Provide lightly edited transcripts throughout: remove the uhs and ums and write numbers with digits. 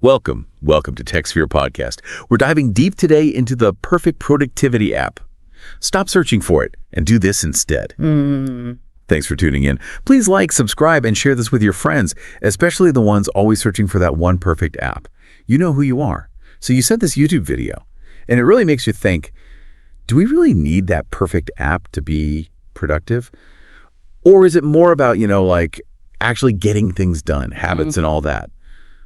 Welcome to TechSpherePodcast. We're diving deep today into the perfect productivity app. Stop searching for it and do this instead. Thanks for tuning in. Please like, subscribe, and share this with your friends, especially the ones always searching for that one perfect app. You know who you are. So you sent this YouTube video, and it really makes you think, do we really need that perfect app to be productive? Or is it more about, like actually getting things done, habits and all that?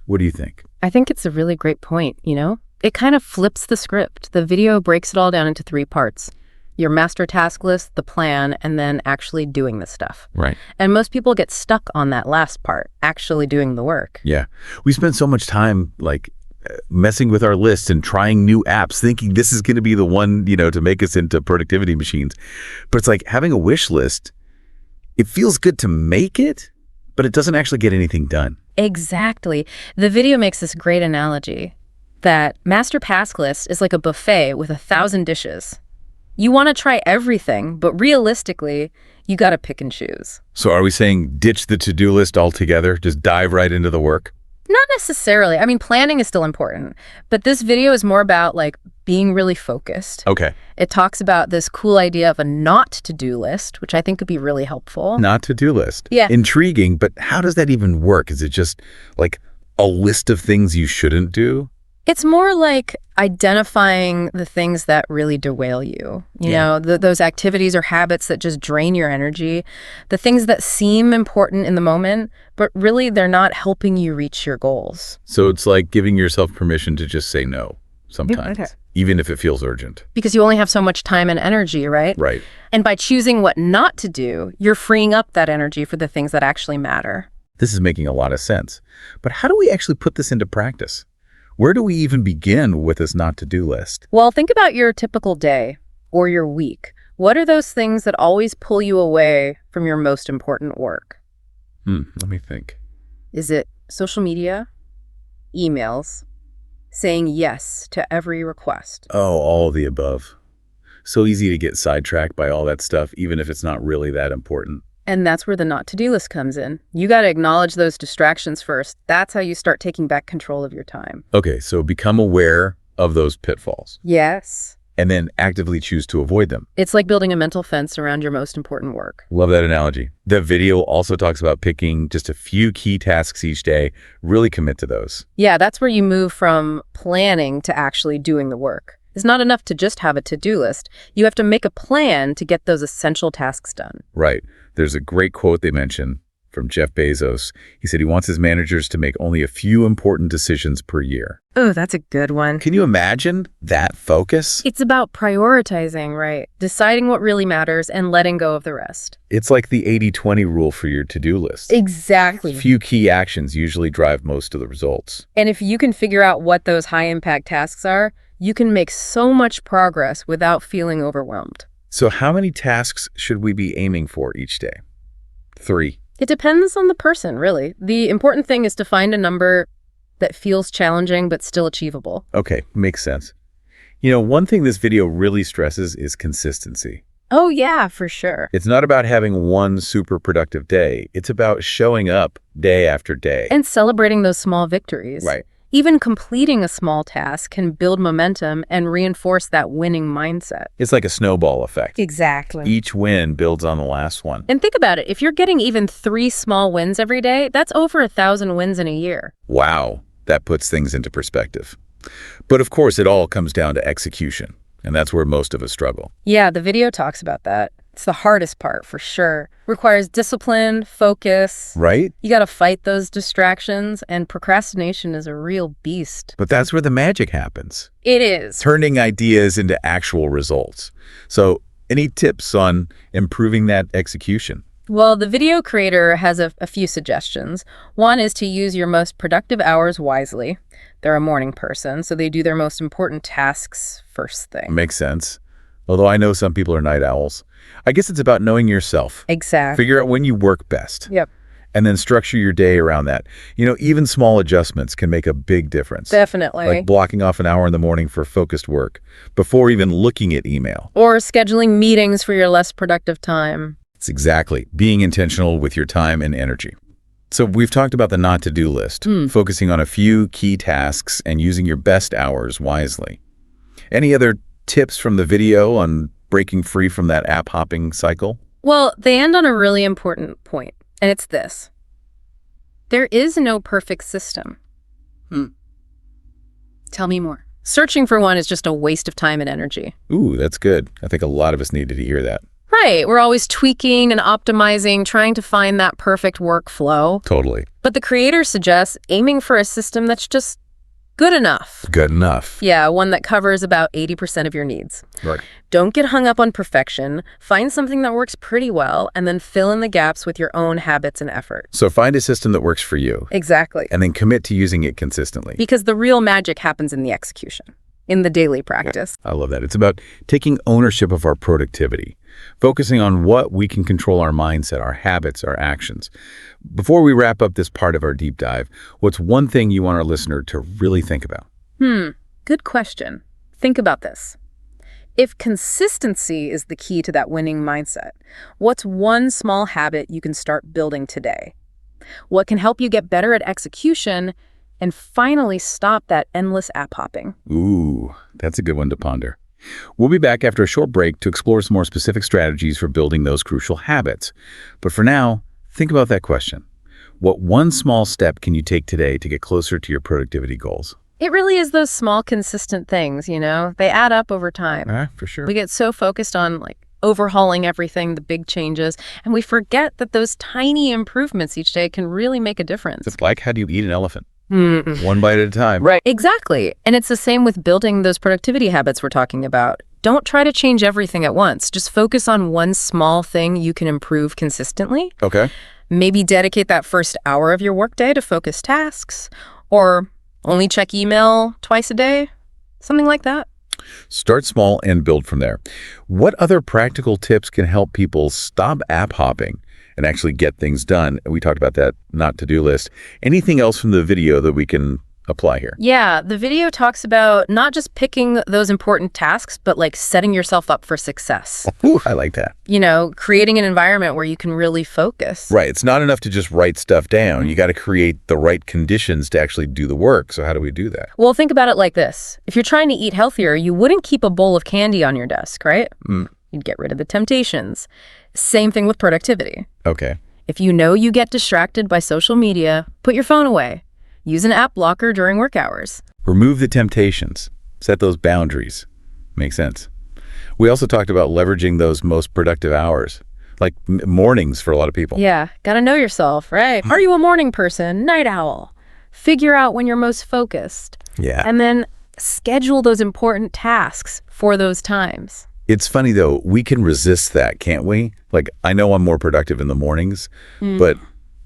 What do you think? I think it's a really great point, It kind of flips the script. The video breaks it all down into 3 parts. Your master task list, the plan, and then actually doing the stuff. Right. And most people get stuck on that last part, actually doing the work. Yeah. We spend so much time messing with our lists and trying new apps, thinking this is going to be the one, to make us into productivity machines. But it's like having a wish list. It feels good to make it, but it doesn't actually get anything done. Exactly. The video makes this great analogy that master task list is like a buffet with 1,000 dishes. You want to try everything, but realistically, you got to pick and choose. So are we saying ditch the to-do list altogether? Just dive right into the work? Not necessarily. I mean, planning is still important, but this video is more about being really focused. Okay. It talks about this cool idea of a not to-do list, which I think could be really helpful. Not to-do list. Yeah. Intriguing, but how does that even work? Is it just like a list of things you shouldn't do? It's more like identifying the things that really derail you. Those activities or habits that just drain your energy, the things that seem important in the moment, but really they're not helping you reach your goals. So it's like giving yourself permission to just say no sometimes, even if it feels urgent. Because you only have so much time and energy, right? Right. And by choosing what not to do, you're freeing up that energy for the things that actually matter. This is making a lot of sense. But how do we actually put this into practice? Where do we even begin with this not-to-do list? Well, think about your typical day or your week. What are those things that always pull you away from your most important work? Let me think. Is it social media, emails, saying yes to every request? Oh, all of the above. So easy to get sidetracked by all that stuff, even if it's not really that important. And that's where the not-to-do list comes in. You got to acknowledge those distractions first. That's how you start taking back control of your time. Okay, so become aware of those pitfalls. Yes. And then actively choose to avoid them. It's like building a mental fence around your most important work. Love that analogy. The video also talks about picking just a few key tasks each day. Really commit to those. Yeah, that's where you move from planning to actually doing the work. It's not enough to just have a to-do list. You have to make a plan to get those essential tasks done. Right. There's a great quote they mention from Jeff Bezos. He said he wants his managers to make only a few important decisions per year. Oh, that's a good one. Can you imagine that focus? It's about prioritizing, right? Deciding what really matters and letting go of the rest. It's like the 80-20 rule for your to-do list. Exactly. Few key actions usually drive most of the results. And if you can figure out what those high-impact tasks are, you can make so much progress without feeling overwhelmed. So how many tasks should we be aiming for each day? 3. It depends on the person, really. The important thing is to find a number that feels challenging but still achievable. Okay, makes sense. One thing this video really stresses is consistency. Oh, yeah, for sure. It's not about having one super productive day. It's about showing up day after day. And celebrating those small victories. Right. Even completing a small task can build momentum and reinforce that winning mindset. It's like a snowball effect. Exactly. Each win builds on the last one. And think about it. If you're getting even 3 small wins every day, that's over 1,000 wins in a year. Wow, that puts things into perspective. But of course, it all comes down to execution, and that's where most of us struggle. Yeah, the video talks about that. It's the hardest part, for sure. Requires discipline, focus. Right? You got to fight those distractions, and procrastination is a real beast. But that's where the magic happens. It is. Turning ideas into actual results. So, any tips on improving that execution? Well, the video creator has a few suggestions. One is to use your most productive hours wisely. They're a morning person, so they do their most important tasks first thing. Makes sense. Although I know some people are night owls. I guess it's about knowing yourself. Exactly. Figure out when you work best. Yep. And then structure your day around that. Even small adjustments can make a big difference. Definitely. Like blocking off an hour in the morning for focused work before even looking at email. Or scheduling meetings for your less productive time. It's exactly being intentional with your time and energy. So we've talked about the not-to-do list, focusing on a few key tasks and using your best hours wisely. Any other tips from the video on breaking free from that app hopping cycle? Well, they end on a really important point, and it's this. There is no perfect system. Tell me more. Searching for one is just a waste of time and energy. Ooh, that's good. I think a lot of us needed to hear that. Right. We're always tweaking and optimizing, trying to find that perfect workflow. Totally. But the creator suggests aiming for a system that's just good enough. Good enough. Yeah, one that covers about 80% of your needs. Right. Don't get hung up on perfection. Find something that works pretty well, and then fill in the gaps with your own habits and effort. So find a system that works for you. Exactly. And then commit to using it consistently. Because the real magic happens in the execution, in the daily practice. I love that. It's about taking ownership of our productivity, focusing on what we can control: our mindset, our habits, our actions. Before we wrap up this part of our deep dive, what's one thing you want our listener to really think about? Good question. Think about this. If consistency is the key to that winning mindset, what's one small habit you can start building today? What can help you get better at execution and finally stop that endless app hopping? Ooh, that's a good one to ponder. We'll be back after a short break to explore some more specific strategies for building those crucial habits. But for now, think about that question. What one small step can you take today to get closer to your productivity goals? It really is those small, consistent things, They add up over time. For sure. We get so focused on, overhauling everything, the big changes, and we forget that those tiny improvements each day can really make a difference. It's like, how do you eat an elephant? One bite at a time. Right. Exactly. And it's the same with building those productivity habits we're talking about. Don't try to change everything at once. Just focus on one small thing you can improve consistently. Okay. Maybe dedicate that first hour of your workday to focus tasks, or only check email twice a day, something like that. Start small and build from there. What other practical tips can help people stop app hopping and actually get things done? We talked about that not-to-do list. Anything else from the video that we can apply here? Yeah, the video talks about not just picking those important tasks, but setting yourself up for success. Ooh, I like that. Creating an environment where you can really focus. Right. It's not enough to just write stuff down. You got to create the right conditions to actually do the work. So how do we do that? Well, think about it like this. If you're trying to eat healthier, you wouldn't keep a bowl of candy on your desk, right? You'd get rid of the temptations. Same thing with productivity. Okay. If you get distracted by social media, put your phone away. Use an app blocker during work hours. Remove the temptations. Set those boundaries. Makes sense. We also talked about leveraging those most productive hours, like mornings for a lot of people. Yeah, gotta know yourself, right? Are you a morning person, night owl? Figure out when you're most focused. Yeah. And then schedule those important tasks for those times. It's funny, though, we can resist that, can't we? I know I'm more productive in the mornings, but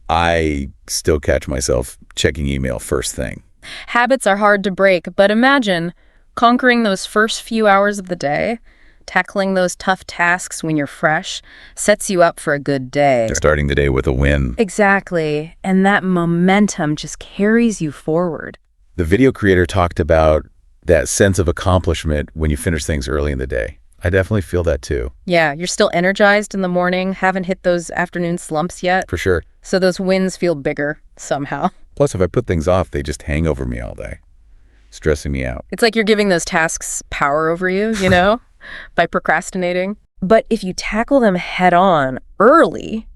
I still catch myself checking email first thing. Habits are hard to break, but imagine conquering those first few hours of the day, tackling those tough tasks when you're fresh, sets you up for a good day. Starting the day with a win. Exactly. And that momentum just carries you forward. The video creator talked about that sense of accomplishment when you finish things early in the day. I definitely feel that too. Yeah, you're still energized in the morning, haven't hit those afternoon slumps yet. For sure. So those wins feel bigger somehow. Plus, if I put things off, they just hang over me all day, stressing me out. It's like you're giving those tasks power over you, by procrastinating. But if you tackle them head on early,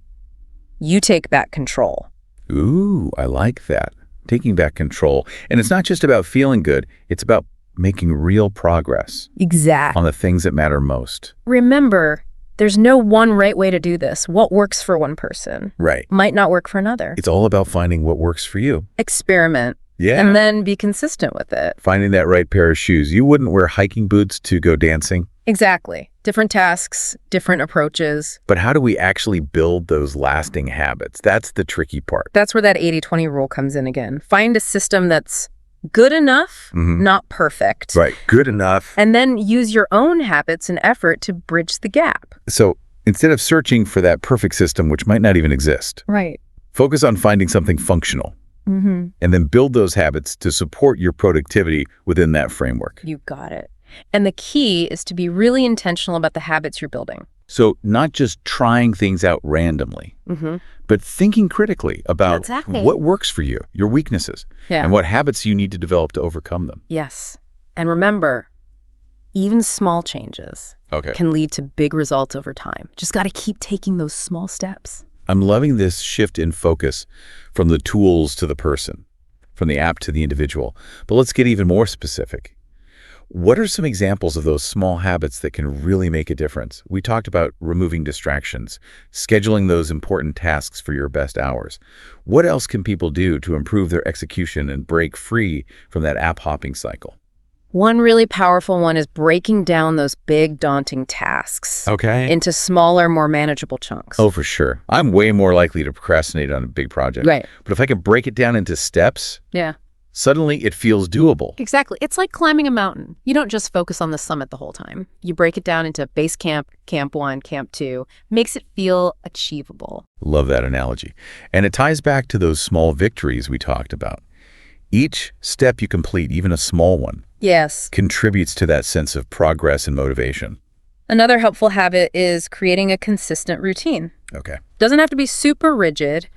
you take back control. Ooh, I like that. Taking back control. And it's not just about feeling good. It's about making real progress. Exactly. On the things that matter most. Remember, there's no one right way to do this. What works for one person might not work for another. It's all about finding what works for you. Experiment. Yeah. And then be consistent with it. Finding that right pair of shoes. You wouldn't wear hiking boots to go dancing. Exactly. Different tasks, different approaches. But how do we actually build those lasting habits? That's the tricky part. That's where that 80-20 rule comes in again. Find a system that's good enough, not perfect. Right. Good enough. And then use your own habits and effort to bridge the gap. So instead of searching for that perfect system, which might not even exist, right, focus on finding something functional. And then build those habits to support your productivity within that framework. You got it. And the key is to be really intentional about the habits you're building. So not just trying things out randomly, but thinking critically about what works for you, your weaknesses, and what habits you need to develop to overcome them. Yes. And remember, even small changes can lead to big results over time. Just got to keep taking those small steps. I'm loving this shift in focus from the tools to the person, from the app to the individual. But let's get even more specific. What are some examples of those small habits that can really make a difference? We talked about removing distractions, scheduling those important tasks for your best hours. What else can people do to improve their execution and break free from that app hopping cycle? One really powerful one is breaking down those big, daunting tasks into smaller, more manageable chunks. Oh, for sure. I'm way more likely to procrastinate on a big project. Right. But if I can break it down into steps, suddenly it feels doable. Exactly. It's like climbing a mountain. You don't just focus on the summit the whole time. You break it down into base camp, camp 1, camp 2. Makes it feel achievable. Love that analogy. And it ties back to those small victories we talked about. Each step you complete, even a small one, contributes to that sense of progress and motivation. Another helpful habit is creating a consistent routine. Doesn't have to be super rigid,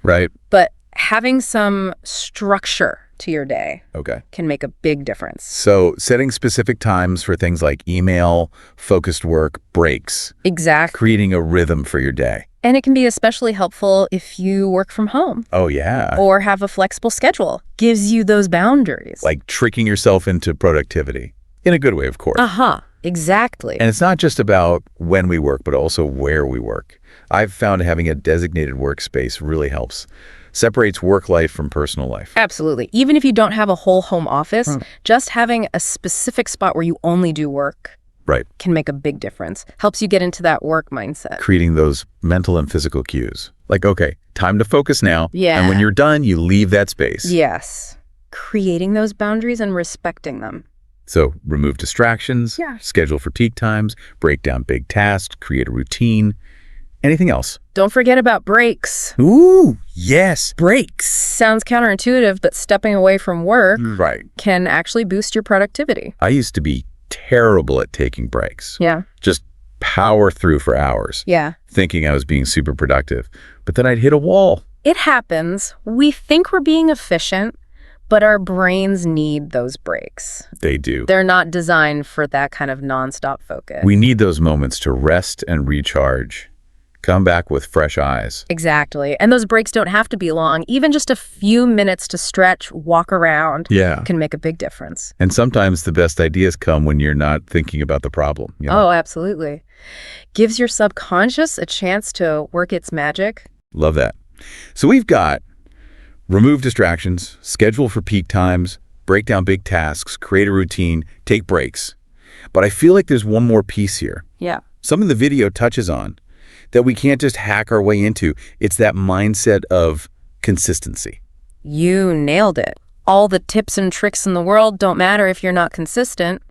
but having some structure to your day can make a big difference. So setting specific times for things like email, focused work, breaks. Exactly. Creating a rhythm for your day. And it can be especially helpful if you work from home. Oh, yeah. Or have a flexible schedule. Gives you those boundaries. Like tricking yourself into productivity. In a good way, of course. Exactly. And it's not just about when we work, but also where we work. I've found having a designated workspace really helps. Separates work life from personal life. Absolutely. Even if you don't have a whole home office, just having a specific spot where you only do work can make a big difference. Helps you get into that work mindset. Creating those mental and physical cues. Like, okay, time to focus now. Yeah. And when you're done, you leave that space. Yes. Creating those boundaries and respecting them. So remove distractions, schedule for peak times, break down big tasks, create a routine. Anything else? Don't forget about breaks. Ooh, yes, breaks. Sounds counterintuitive, but stepping away from work can actually boost your productivity. I used to be terrible at taking breaks. Just power through for hours. Thinking I was being super productive. But then I'd hit a wall. It happens. We think we're being efficient, but our brains need those breaks. They do. They're not designed for that kind of nonstop focus. We need those moments to rest and recharge. Come back with fresh eyes. Exactly. And those breaks don't have to be long. Even just a few minutes to stretch, walk around can make a big difference. And sometimes the best ideas come when you're not thinking about the problem. You know? Oh, absolutely. Gives your subconscious a chance to work its magic. Love that. So we've got remove distractions, schedule for peak times, break down big tasks, create a routine, take breaks. But I feel like there's one more piece here. Something the video touches on that we can't just hack our way into. It's that mindset of consistency. You nailed it. All the tips and tricks in the world don't matter if you're not consistent.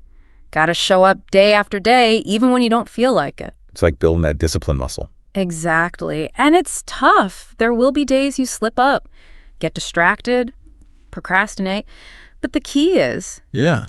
Got to show up day after day, even when you don't feel like it. It's like building that discipline muscle. Exactly. And it's tough. There will be days you slip up, get distracted, procrastinate. But the key is,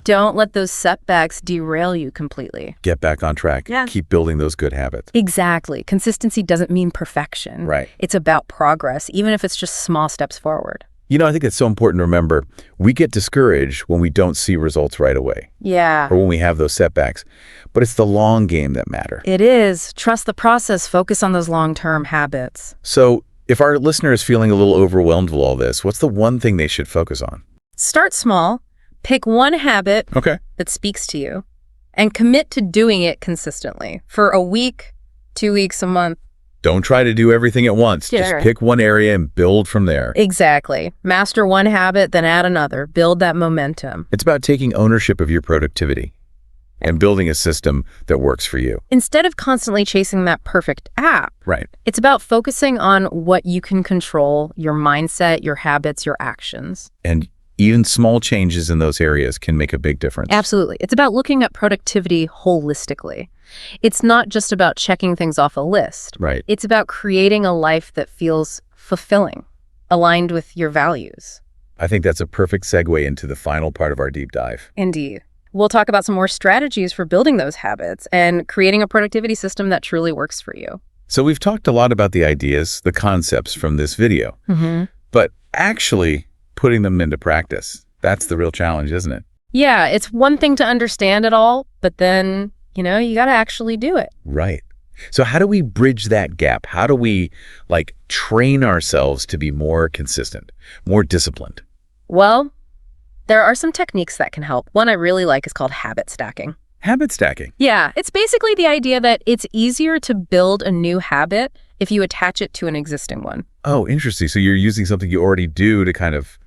don't let those setbacks derail you completely. Get back on track. Keep building those good habits. Exactly. Consistency doesn't mean perfection. It's about progress, even if it's just small steps forward. You know, I think it's so important to remember, we get discouraged when we don't see results right away. Or when we have those setbacks. But it's the long game that matter. It is. Trust the process. Focus on those long-term habits. So if our listener is feeling a little overwhelmed with all this, what's the one thing they should focus on? Start small, pick one habit that speaks to you, and commit to doing it consistently for a week, 2 weeks, a month. Don't try to do everything at once. Just pick one area and build from there. Exactly. Master one habit, then add another. Build that momentum. It's about taking ownership of your productivity and building a system that works for you. Instead of constantly chasing that perfect app, it's about focusing on what you can control, your mindset, your habits, your actions. And even small changes in those areas can make a big difference. Absolutely. It's about looking at productivity holistically. It's not just about checking things off a list. It's about creating a life that feels fulfilling, aligned with your values. I think that's a perfect segue into the final part of our deep dive. Indeed. We'll talk about some more strategies for building those habits and creating a productivity system that truly works for you. So we've talked a lot about the ideas, the concepts from this video, but actually putting them into practice, that's the real challenge, isn't it? Yeah, it's one thing to understand it all, but then, you got to actually do it. Right. So how do we bridge that gap? How do we train ourselves to be more consistent, more disciplined? Well, there are some techniques that can help. One I really like is called habit stacking. Habit stacking. Yeah, it's basically the idea that it's easier to build a new habit if you attach it to an existing one. Oh, interesting. So you're using something you already do to kind of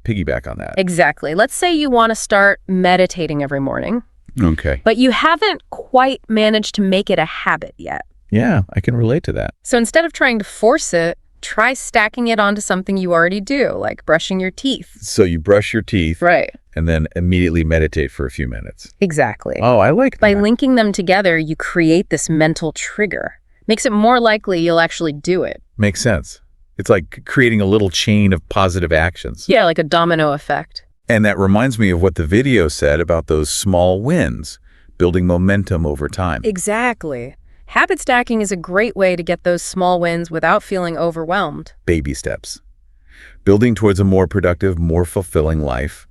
piggyback on that. Exactly. Let's say you want to start meditating every morning. Okay. But you haven't quite managed to make it a habit yet. Yeah, I can relate to that. So instead of trying to force it, try stacking it onto something you already do, like brushing your teeth. So you brush your teeth. Right. And then immediately meditate for a few minutes. Exactly. Oh, I like that. By linking them together, you create this mental trigger. Makes it more likely you'll actually do it. Makes sense. It's like creating a little chain of positive actions. Yeah, like a domino effect. And that reminds me of what the video said about those small wins, building momentum over time. Exactly. Habit stacking is a great way to get those small wins without feeling overwhelmed. Baby steps. Building towards a more productive, more fulfilling life.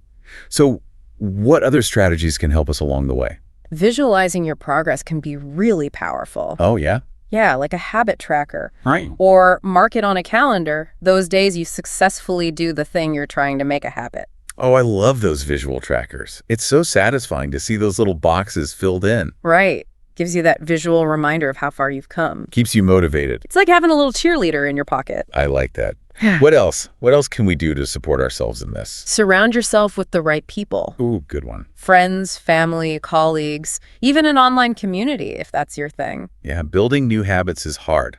So what other strategies can help us along the way? Visualizing your progress can be really powerful. Oh, yeah? Yeah, like a habit tracker. Right. Or mark it on a calendar those days you successfully do the thing you're trying to make a habit. Oh, I love those visual trackers. It's so satisfying to see those little boxes filled in. Right. Gives you that visual reminder of how far you've come. Keeps you motivated. It's like having a little cheerleader in your pocket. I like that. What else? What else can we do to support ourselves in this? Surround yourself with the right people. Ooh, good one. Friends, family, colleagues, even an online community, if that's your thing. Yeah, building new habits is hard.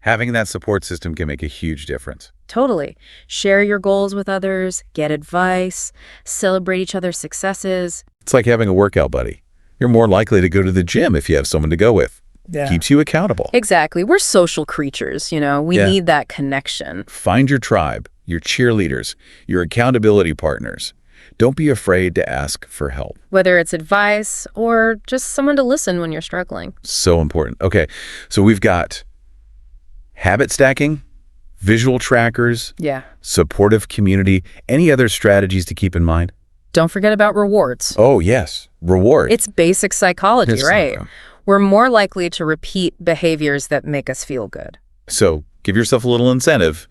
Having that support system can make a huge difference. Totally. Share your goals with others, get advice, celebrate each other's successes. It's like having a workout buddy. You're more likely to go to the gym if you have someone to go with. Yeah. Keeps you accountable. Exactly. We're social creatures, We need that connection. Find your tribe, your cheerleaders, your accountability partners. Don't be afraid to ask for help. Whether it's advice or just someone to listen when you're struggling. So important. Okay, so we've got habit stacking, visual trackers, Yeah. supportive community. Any other strategies to keep in mind? Don't forget about rewards. Oh, yes. Reward. It's basic psychology, It's right? like We're more likely to repeat behaviors that make us feel good. So give yourself a little incentive.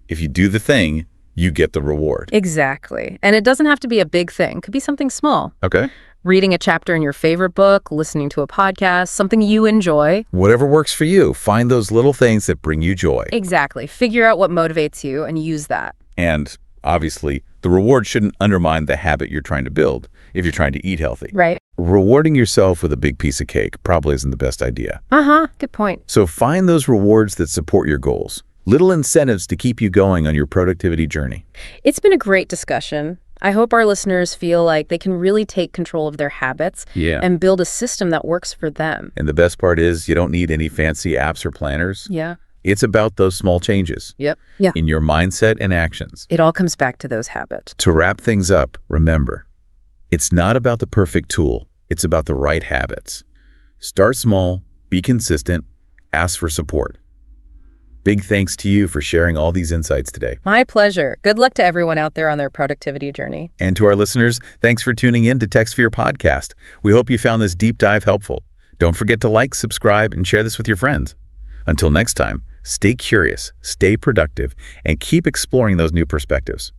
If you do the thing, you get the reward. Exactly. And it doesn't have to be a big thing. It could be something small. Okay. Reading a chapter in your favorite book, listening to a podcast, something you enjoy. Whatever works for you. Find those little things that bring you joy. Exactly. Figure out what motivates you and use that. And obviously, the reward shouldn't undermine the habit you're trying to build if you're trying to eat healthy. Right. Rewarding yourself with a big piece of cake probably isn't the best idea. Good point. So find those rewards that support your goals. Little incentives to keep you going on your productivity journey. It's been a great discussion. I hope our listeners feel like they can really take control of their habits and build a system that works for them. And the best part is you don't need any fancy apps or planners. Yeah. It's about those small changes Yep. Yeah. in your mindset and actions. It all comes back to those habits. To wrap things up, remember, it's not about the perfect tool. It's about the right habits. Start small, be consistent, ask for support. Big thanks to you for sharing all these insights today. My pleasure. Good luck to everyone out there on their productivity journey. And to our listeners, thanks for tuning in to TechSphere Podcast. We hope you found this deep dive helpful. Don't forget to like, subscribe, and share this with your friends. Until next time, stay curious, stay productive, and keep exploring those new perspectives.